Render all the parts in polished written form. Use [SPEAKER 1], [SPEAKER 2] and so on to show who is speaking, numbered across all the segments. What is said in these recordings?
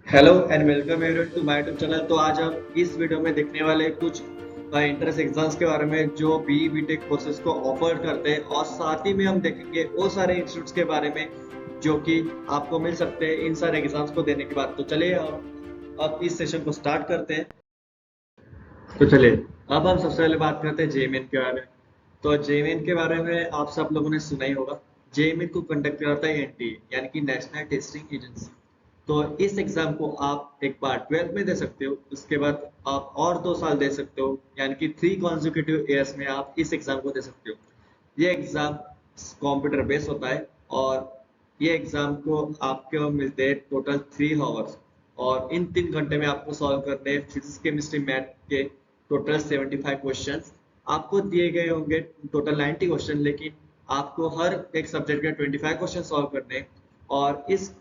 [SPEAKER 1] Hello and welcome everyone to my YouTube channel. तो आज हम इस वीडियो में देखने वाले कुछ इंट्रेंस एग्जाम्स के बारे में जो बी बीटेक कोर्सेज को ऑफर करते हैं, और साथ ही में हम देखेंगे वो सारे इंस्टीट्यूट्स के बारे में जो कि आपको मिल सकते हैं इन सारे एग्जाम्स को देने के बाद। तो चलिए अब इस सेशन को स्टार्ट करते हैं। तो चलिए अब हम सबसे पहले बात करते हैं जेईई के बारे में। तो जेईई के बारे में आप सब लोगों ने सुना ही होगा। जेईई को कंडक्ट कराता है एनटीए यानी कि नेशनल टेस्टिंग एजेंसी। तो इस एग्जाम को आप एक बार 12th में दे सकते हो, उसके बाद आप और 2 साल दे सकते हो, यानी कि 3 consecutive years में आप इस एग्जाम को दे सकते हो। ये एग्जाम कंप्यूटर बेस्ड होता है, और ये एग्जाम को आपको मिलते हैं टोटल 3 आवर्स, और इन 3 घंटे में आपको सॉल्व करने हैं फिजिक्स केमिस्ट्री मैथ के टोटल 75 क्वेश्चंस। आपको दिए गए होंगे टोटल 90 क्वेश्चन, लेकिन आपको हर एक सब्जेक्ट के 25 क्वेश्चन सॉल्व करने हैं। और इस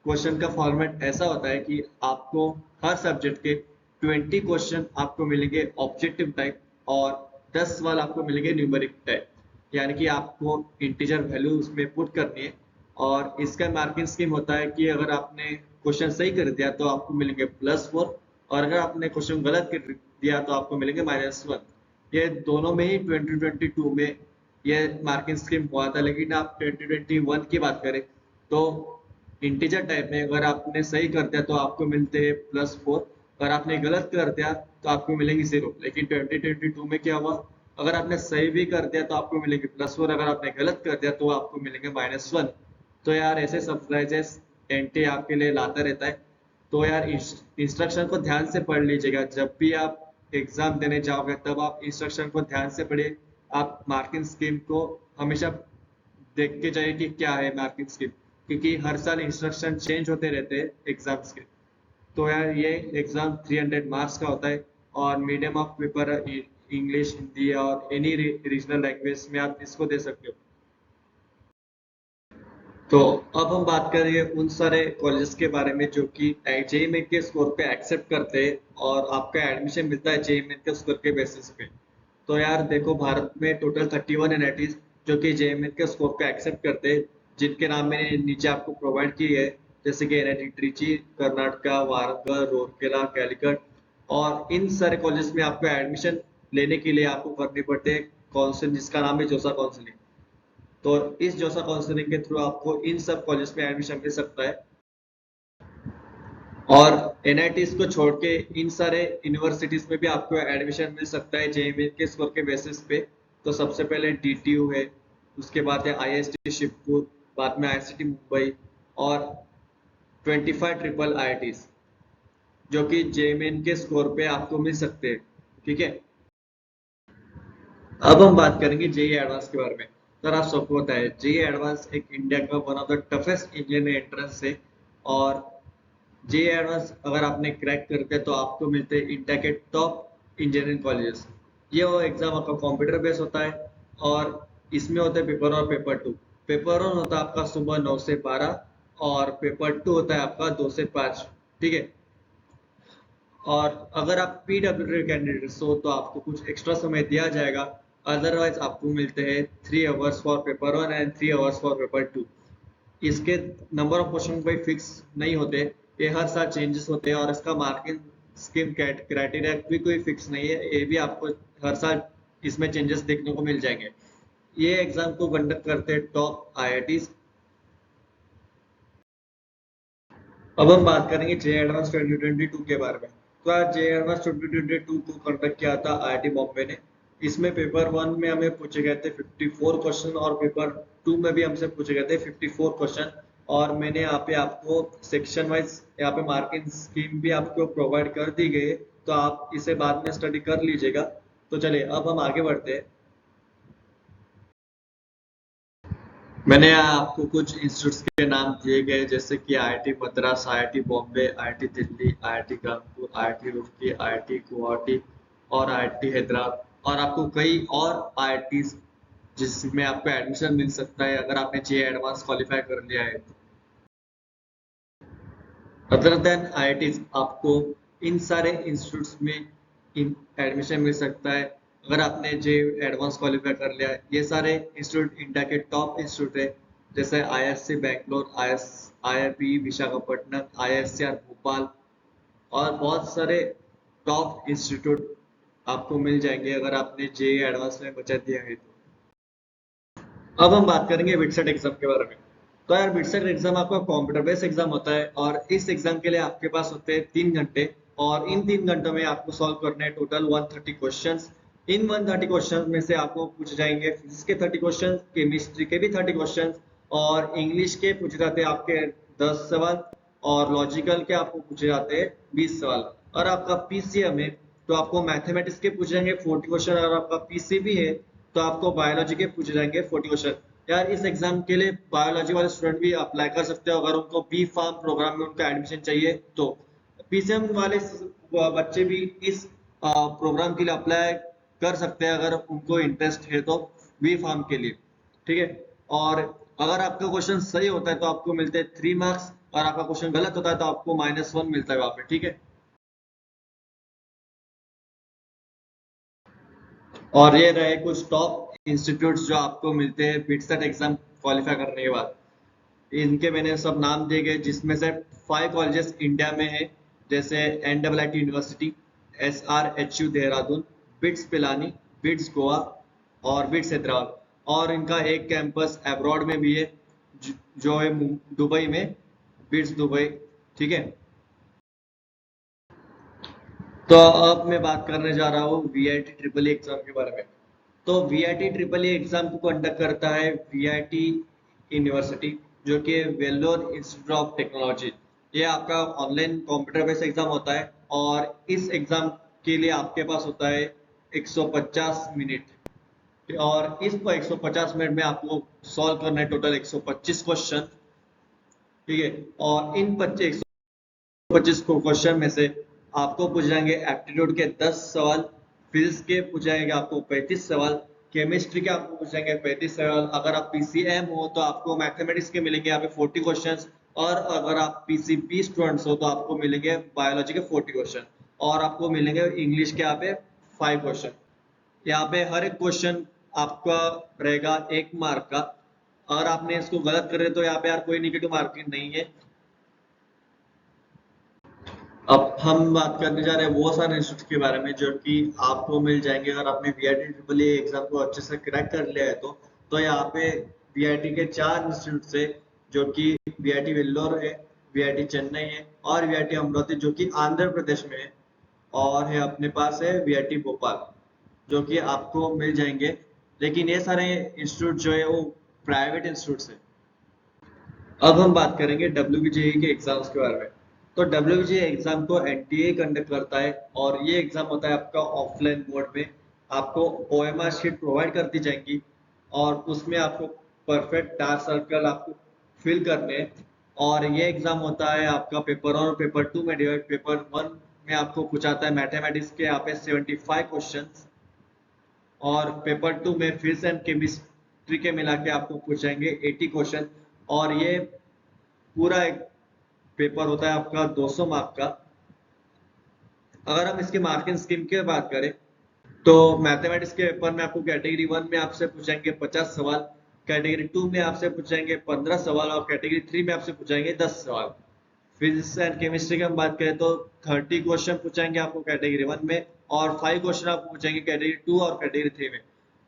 [SPEAKER 1] क्वेश्चन का फॉर्मेट ऐसा होता है कि आपको हर सब्जेक्ट के 20 क्वेश्चन आपको मिलेंगे ऑब्जेक्टिव टाइप, और 10 सवाल आपको मिलेंगे न्यूमेरिक टाइप, यानी कि आपको इंटीजर वैल्यू उसमें पुट करनी है। और इसका मार्किंग स्कीम होता है कि अगर आपने क्वेश्चन सही कर दिया तो आपको मिलेंगे +4, और अगर आपने क्वेश्चन गलत कर दिया तो आपको मिलेंगे -1। ये दोनों में ही 2022 में ये मार्किंग स्कीम हुआ था, लेकिन आप 2021 की बात करें तो इंटीजर टाइप में अगर आपने सही कर दिया तो आपको मिलते हैं +4, अगर आपने गलत कर दिया तो आपको मिलेंगे 0। लेकिन 2022 में क्या हुआ, अगर आपने सही भी कर दिया तो आपको मिलेंगे +4, अगर आपने गलत कर दिया तो आपको मिलेंगे -1। तो यार ऐसे सरप्राइजेस एनटी आपके लिए लाता रहता है। तो यार इंस्ट्रक्शन को ध्यान से पढ़ लीजिएगा, जब भी आप एग्जाम देने जाओगे तब आप इंस्ट्रक्शन को ध्यान से पढ़िए। आप मार्किंग स्कीम को हमेशा देख के जाइए कि क्या है मार्किंग स्कीम, क्योंकि हर साल इंस्ट्रक्शन चेंज होते रहते हैं एग्जाम्स के। तो यार ये एग्जाम 300 मार्क्स का होता है, और medium of paper English, Hindi और एनी रीजनल लैंग्वेज में आप इसको दे सकते हो। तो अब हम बात करेंगे उन सारे कॉलेजेस के बारे में जो कि जेईई मेन के स्कोर पे एक्सेप्ट करते हैं, और आपका एडमिशन मिलता है जेईई मेन के स्कोर के बेसिस पे। तो यार देखो, भारत में टोटल 31 एनआईटीज जो कि जेईई मेन के स्कोर पे एक्सेप्ट करते हैं, जिनके नाम मैंने नीचे आपको प्रोवाइड किए है, जैसे कि एनआईटी ट्रिची, कर्नाटका, वारंगल, रूरकेला, कैलिकट। और इन सारे कॉलेज में आपको एडमिशन लेने के लिए आपको करनी पड़ती है काउंसिलिंग, जिसका नाम है जोसा काउंसिलिंग। तो इस जोसा काउंसलिंग के थ्रू आपको इन सब कॉलेज में एडमिशन मिल सकता है। और एनआईटीज को छोड़ के इन सारे यूनिवर्सिटीज में भी आपको एडमिशन मिल सकता है जेईई के स्कोर के बेसिस पे। तो सबसे पहले डीटीयू है, उसके बाद है आईएसटी शिवपुर, बाद में आईआईटी मुंबई, और 25 ट्रिपल आईआईटीज जो कि जेईई के स्कोर पे आपको मिल सकते हैं। ठीक है, अब हम बात करेंगे जेईई एडवांस के बारे में। सर आप सबको पता है जेईई एडवांस एक इंडिया का one of the toughest engineering entrance है। और जेईई एडवांस अगर आपने क्रैक करते हैं तो आपको मिलते हैं इंडिया के टॉप इंजीनियरिंग कॉलेजेस। ये वो एग्जाम आपका कंप्यूटर बेस होता है, और इसमें होते हैं पेपर और पेपर टू। पेपर वन होता है आपका सुबह 9 से 12, और पेपर टू होता है आपका 2 से 5। ठीक है, और अगर आप पीडब्ल्यूडी कैंडिडेट्स हो तो आपको कुछ एक्स्ट्रा समय दिया जाएगा। अदरवाइज आपको मिलते हैं 3 hours for paper one and 3 hours for paper two. इसके नंबर ऑफ क्वेश्चन कोई फिक्स नहीं होते, ये हर साल चेंजेस होते हैं, और इसका मार्किंग स्कीम क्राइटेरिया भी कोई फिक्स नहीं है, ये भी आपको हर साल इसमें चेंजेस देखने को मिल जाएंगे। ये एग्जाम को कंडक्ट करते हैं टॉप आईआईटीज। अब हम बात करेंगे जे एडवांस 2022 के बारे में। तो आज जे एडवांस 2022 को कंडक्ट किया था आईआईटी बॉम्बे ने। इसमें पेपर वन में हमें पूछे गए थे 54 क्वेश्चन, और पेपर टू में भी हमसे पूछे गए थे 54 क्वेश्चन। और मैंने यहाँ पे आपको सेक्शन वाइज यहाँ पे मार्किंग स्कीम भी आपको प्रोवाइड कर दी गई है, तो आप इसे बाद में स्टडी कर लीजिएगा। तो चलिए अब हम आगे बढ़ते हैं। मैंने यहाँ आपको कुछ इंस्टीट्यूट्स के नाम दिए गए, जैसे कि IIT Madras, IIT Bombay, IIT Delhi, IIT Kanpur, IIT Roorkee, IIT Guwahati, और आईआईटी हैदराबाद। और आपको कई और आईआईटी जिसमें आपको एडमिशन मिल सकता है अगर आपने जे एडवांस क्वालिफाई कर लिया है। अदर देन आईआईटी आपको इन सारे इंस्टीट्यूट्स में इन एडमिशन मिल सकता है अगर आपने जे एडवांस क्वालिफाई कर लिया है। ये सारे इंस्टीट्यूट इंडिया के टॉप इंस्टीट्यूट है, जैसे आईएससी बैंगलोर, आईआईपी विशाखापट्टनम, आईएससीआर भोपाल और बहुत सारे टॉप इंस्टीट्यूट आपको मिल जाएंगे अगर आपने जेईई एडवांस में बचा दिया है तो। अब हम बात करेंगे बिटसेट एग्जाम के बारे में। तो यार बिटसेट एग्जाम आपका कंप्यूटर बेस्ड एग्जाम होता है और इस एग्जाम के लिए आपके पास होते हैं 3 घंटे और इन 3 घंटों में आपको सॉल्व करने हैं टोटल 130 क्वेश्चंस। इन 130 क्वेश्चंस में से आपको पूछे जाएंगे फिजिक्स के 30 क्वेश्चंस, केमिस्ट्री के भी 30 क्वेश्चंस और इंग्लिश के पूछे जाते हैं आपके 10 सवाल और लॉजिकल के आपको पूछे जाते हैं 20 सवाल। और आपका पीसीएम है तो आपको मैथमेटिक्स के पूछे जाएंगे 40 क्वेश्चन और आपका पीसीबी है तो आपको बायोलॉजी के पूछे जाएंगे 40 क्वेश्चन। यार इस एग्जाम के लिए बायोलॉजी वाले स्टूडेंट भी अप्लाई कर सकते हो अगर उनको बी फार्म प्रोग्राम में उनका एडमिशन चाहिए तो। पीसीएम वाले बच्चे भी इस प्रोग्राम के लिए अप्लाई कर सकते हैं अगर उनको इंटरेस्ट है तो बी फार्म के लिए। ठीक है। और अगर आपका क्वेश्चन सही होता है तो आपको मिलते हैं 3 मार्क्स और आपका क्वेश्चन गलत होता है तो आपको -1 मिलता है वहां पे। ठीक है। और ये रहे कुछ टॉप इंस्टीट्यूट्स जो आपको मिलते हैं बिटसेट एग्जाम क्वालिफाई करने के बाद। इनके मैंने सब नाम दिए गए जिसमें से 5 कॉलेजेस इंडिया में है जैसे NIIT university, SRHU Dehradun, bits Pilani, bits Goa और बिट्स हैदराबाद। और इनका एक कैंपस अब्रॉड में भी है जो है दुबई में, बिट्स दुबई। ठीक है। तो अब मैं बात करने जा रहा हूँ VIT ट्रिपल एग्जाम के बारे में। तो VIT ट्रिपल एग्जाम को कंडक्ट करता है VIT यूनिवर्सिटी जो कि वेल्लोर इंस्टीट्यूट ऑफ टेक्नोलॉजी। ये आपका ऑनलाइन कंप्यूटर बेस्ड एग्जाम होता है और इस एग्जाम के लिए आपके पास होता है 150 मिनट और इस 150 मिनट में आपको सॉल्व करना है टोटल 125 क्वेश्चन। ठीक है। और इन 125 क्वेश्चन में से आपको पूछ जाएंगे एप्टीट्यूड के 10 सवाल, फिजिक्स के पूछ जाएंगे आपको 35 सवाल, केमिस्ट्री के आपको पूछ जाएंगे 35 सवाल। अगर आप पीसीएम हो तो आपको मैथमेटिक्स के मिलेंगे यहाँ पे 40 क्वेश्चंस और अगर आप पीसीबी स्टूडेंट्स हो तो आपको मिलेंगे बायोलॉजी के 40 क्वेश्चन और आपको मिलेंगे इंग्लिश के यहाँ पे 5 क्वेश्चन। यहाँ पे हर एक क्वेश्चन आपका रहेगा 1 मार्क का। अगर आपने इसको गलत करे तो यहाँ पे यार कोई निगेटिव मार्किंग नहीं है। अब हम बात करने जा रहे हैं वो सारे इंस्टीट्यूट के बारे में जो कि आपको मिल जाएंगे अगर आपने VIT ट्रिपल एग्जाम को अच्छे से क्रैक कर लिया है तो यहाँ पे VIT के 4 इंस्टीट्यूट है जो कि VIT वेल्लोर है, VIT चेन्नई है और VIT अमरावती जो कि आंध्र प्रदेश में है और है अपने पास है VIT भोपाल जो कि आपको मिल जाएंगे। लेकिन ये सारे इंस्टीट्यूट जो है वो प्राइवेट इंस्टीट्यूट है। अब हम बात करेंगे WBJE के एग्जाम्स के बारे में। तो WBJE एग्जाम को NTA कंडक्ट करता है और ये एग्जाम होता है आपका ऑफलाइन मोड में। आपको OMR शीट प्रोवाइड कर दी जाएंगी और उसमें आपको परफेक्ट डार्क सर्कल आपको फिल करने हैं। और ये एग्जाम होता है आपका पेपर 1 और पेपर 2 में डिवाइड। पेपर 1 में आपको पूछाता है मैथमेटिक्स के यहाँ पे 75 क्वेश्चंस और पेपर 2 में फिजिक्स एंड केमिस्ट्री के मिला के आपको पूछेंगे 80 क्वेश्चन और ये पूरा एक पेपर होता है आपका 200 मार्क का। अगर हम इसके मार्किंग स्कीम की बात करें तो मैथमेटिक्स के पेपर में आपको कैटेगरी 1 में आपसे पूछेंगे 50 सवाल, कैटेगरी 2 में आपसे पूछेंगे 15 सवाल और कैटेगरी 3 में आपसे पूछेंगे 10 सवाल। फिजिक्स एंड केमिस्ट्री की हम बात करें तो 30 क्वेश्चन पूछेंगे आपको कैटेगरी 1 में और 5 क्वेश्चन आपको पूछेंगे कैटेगरी 2 और कैटेगरी 3 में।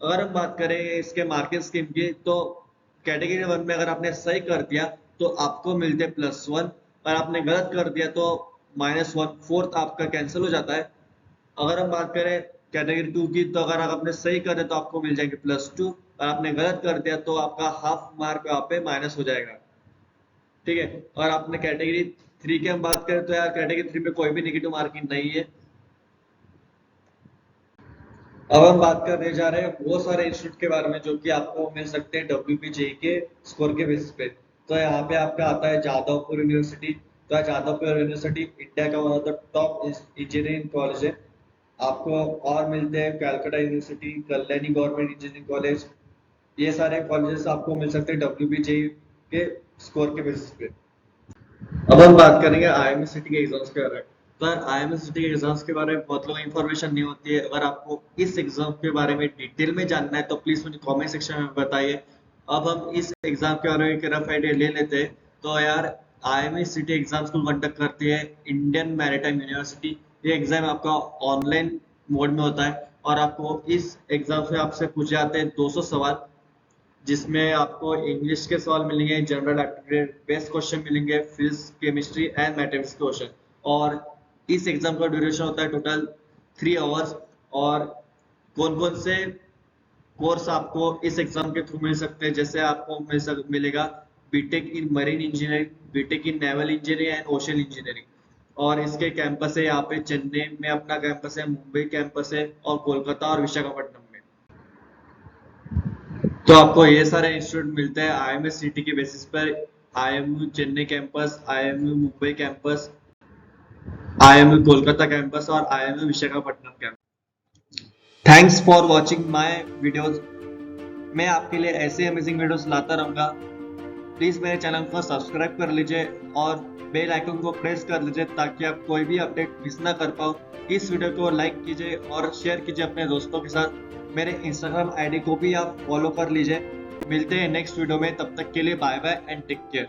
[SPEAKER 1] अगर हम बात करें इसके मार्किंग स्कीम की तो कैटेगरी 1 में अगर आपने सही कर दिया तो आपको मिलते +1 और आपने गलत कर दिया तो -1, फोर्थ आपका कैंसिल हो जाता है। अगर हम बात करें कैटेगरी 2 की तो अगर आपने सही कर दिया तो आपको मिल जाएंगे +2 और आपने गलत कर दिया तो आपका हाफ मार्क यहाँ पे माइनस हो जाएगा। ठीक है। और आपने कैटेगरी 3 की हम बात करें तो यार कैटेगरी 3 में कोई भी नेगेटिव मार्किंग नहीं है। अब हम बात करने जा रहे हैं वो सारे इंस्टीट्यूट के बारे में जो कि आपको मिल सकते हैं WBJE के स्कोर के बेसिस पे। तो यहाँ पे आपका आता है जादवपुर यूनिवर्सिटी। तो जादवपुर यूनिवर्सिटी इंडिया का one of the top engineering college है। आपको और मिलते हैं Calcutta university, Kalyani government engineering college. ये सारे कॉलेजेस आपको मिल सकते हैं WBJE के स्कोर के बेसिस पे। अब हम बात करेंगे IIM सिटी के एग्जाम्स के बारे में। तो IIM सिटी के एग्जाम्स के बारे में बहुत लोग इन्फॉर्मेशन नहीं होती है। अगर आपको इस एग्जाम के बारे में डिटेल में जानना है तो प्लीज मुझे कमेंट सेक्शन में बताइए। अब हम इस एग्जाम के बारे में एक रफ आइडिया ले लेते हैं। तो यार IIME सिटी एग्जाम्स को कंडक्ट करती है इंडियन मैरीटाइम यूनिवर्सिटी। ये एग्जाम आपका ऑनलाइन मोड में होता है और आपको इस एग्जाम से आपसे पूछे जाते हैं 200 सवाल, जिसमें आपको इंग्लिश के सवाल मिलेंगे, जनरल एप्टीट्यूड बेस्ड क्वेश्चन मिलेंगे, physics, chemistry and mathematics question. और इस एग्जाम का ड्यूरेशन होता है टोटल 3 आवर्स। और कौन कौन से कोर्स आपको इस एग्जाम के थ्रू मिल सकते हैं, जैसे आपको मिलेगा BTech in marine engineering, BTech in naval engineering and ocean engineering. और इसके कैंपस है यहाँ पे चेन्नई में अपना कैंपस है, मुंबई कैंपस है और कोलकाता और विशाखापट्टनम में। तो आपको ये सारे इंस्टीट्यूट मिलते हैं IIME सिटी के बेसिस पर। IIMU Chennai campus, IIMU Mumbai campus, IIMU Kolkata campus और IIMU Visakhapatnam campus. Thanks for watching my videos. मैं आपके लिए ऐसे अमेजिंग वीडियोस लाता रहूंगा। प्लीज मेरे चैनल को सब्सक्राइब कर लीजिए और बेल आइकन को प्रेस कर लीजिए ताकि आप कोई भी अपडेट मिस ना कर पाओ। इस वीडियो को लाइक कीजिए और शेयर कीजिए अपने दोस्तों के साथ। मेरे इंस्टाग्राम आईडी को भी आप फॉलो कर लीजिए। मिलते हैं नेक्स्ट वीडियो में, तब तक के लिए bye bye and take care.